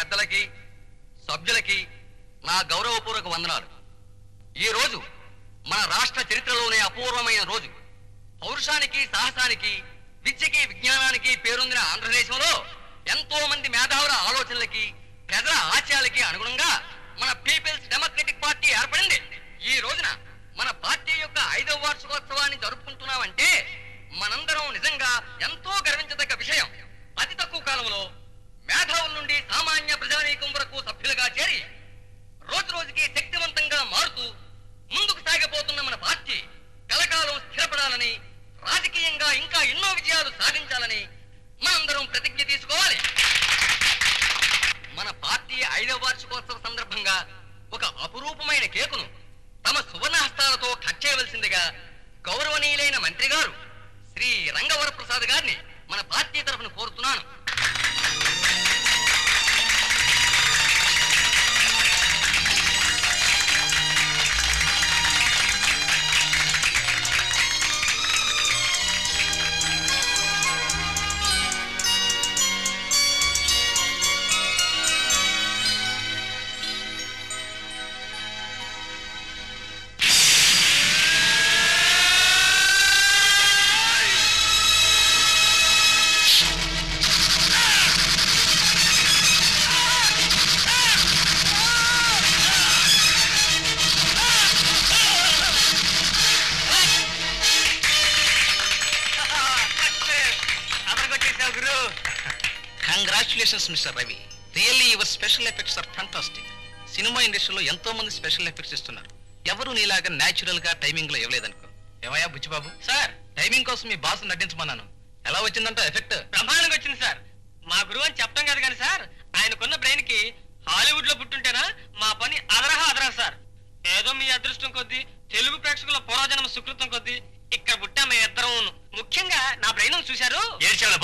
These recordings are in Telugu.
పెద్దలకి సభ్యులకి నా గౌరవపూర్వక వందనాలు. ఈ రోజు మన రాష్ట్ర చరిత్రలోనే అపూర్వమైన రోజు. పౌరుషానికి, సాహసానికి, విద్యకి, విజ్ఞానానికి పేరొందిన ఆంధ్రదేశంలో ఎంతో మంది మేధావుల ఆలోచనలకి, ప్రజల ఆశయాలకి అనుగుణంగా మన పీపుల్స్ డెమోక్రటిక్ పార్టీ ఏర్పడింది. ఈ రోజున మన పార్టీ యొక్క 5వ వార్షికోత్సవాన్ని జరుపుకుంటున్నామంటే మనందరం నిజంగా ఎంతో గర్వించదగ్గ విషయం. అతి తక్కువ కాలంలో మేధావుల నుండి సామాన్య ప్రజానీకం వరకు సభ్యులుగా చేరి రోజు రోజుకి శక్తివంతంగా మారుతూ ముందుకు సాగిపోతున్న మన పార్టీ కలకాలం స్థిరపడాలని, రాజకీయంగా ఇంకా ఎన్నో విజయాలు సాధించాలని మనందరం ప్రతిజ్ఞ తీసుకోవాలి. మన పార్టీ 5వ వార్షికోత్సవ సందర్భంగా ఒక అపురూపమైన కేకును తమ సువర్ణ హస్తాలతో కట్ చేయవలసిందిగా గౌరవనీయులైన మంత్రి గారు శ్రీ రంగవర ప్రసాద్ గారిని మన పార్టీ తరఫున కోరుతున్నాను. Congratulations, Mr. Ravi. Really, your special effects are fantastic. Cinema ఇండస్ట్రీలో ఎంతో మంది స్పెషల్ ఎఫెక్ట్స్ ఇస్తున్నారు. ఎవరు నీలాగా న్యాచురల్ గా టైమింగ్ లో ఇవ్వలేదనుకో. ఏమయ్యా బుచ్చిబాబు? సార్, టైమింగ్ కోసం మీ బాస్ నటించమన్నాను. ఎలా వచ్చిందంట ఎఫెక్ట్? బ్రహ్మాండంగా వచ్చింది సార్. మా గురువు అని చెప్తాం కదా కానీ సార్, ఆయనకున్న బ్రెయిన్ కి హాలీవుడ్ లో పుట్టుంటేనా మా పని అదరహా సార్. ఏదో మీ అదృష్టం కొద్దీ, తెలుగు ప్రేక్షకుల పూర్వజన్మ సుకృతం కొద్దీ ఇక్కడ పుట్టా మేము ఇద్దరం. ముఖ్యంగా నా బ్రెయిన్ చూశారు. ఏడ్చావులే.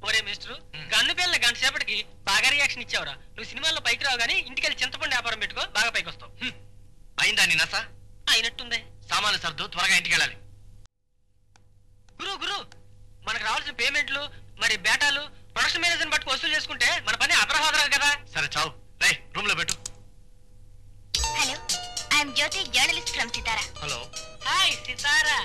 ఒరే మిస్టర్, గన్ను పిల్లల గంట సేపటికి బాగా రియాక్షన్ ఇచ్చావురా. నువ్వు సినిమాల్లో పైకి రావు గానీ ఇంటికెళ్ళి చింతపండు వ్యాపారం పెట్టుకో, బాగా పైకి వస్తావు. అయిందా నీ నస? అయినట్టుంది. సామాన్లు సర్దు, త్వరగా ఇంటికి వెళ్ళాలి. గురు మనకు రావాల్సిన పేమెంట్లు, మరి బేటాలు, ప్రొడక్షన్ మేనేజర్ బట్టి వసూలు చేసుకుంటే మన పని అదరహాదరా కదా. సరే చావు, రై రూమ్ లో పెట్టు. Hello, I'm Jyoti, journalist from Sitara. Hello. Hi Sitara.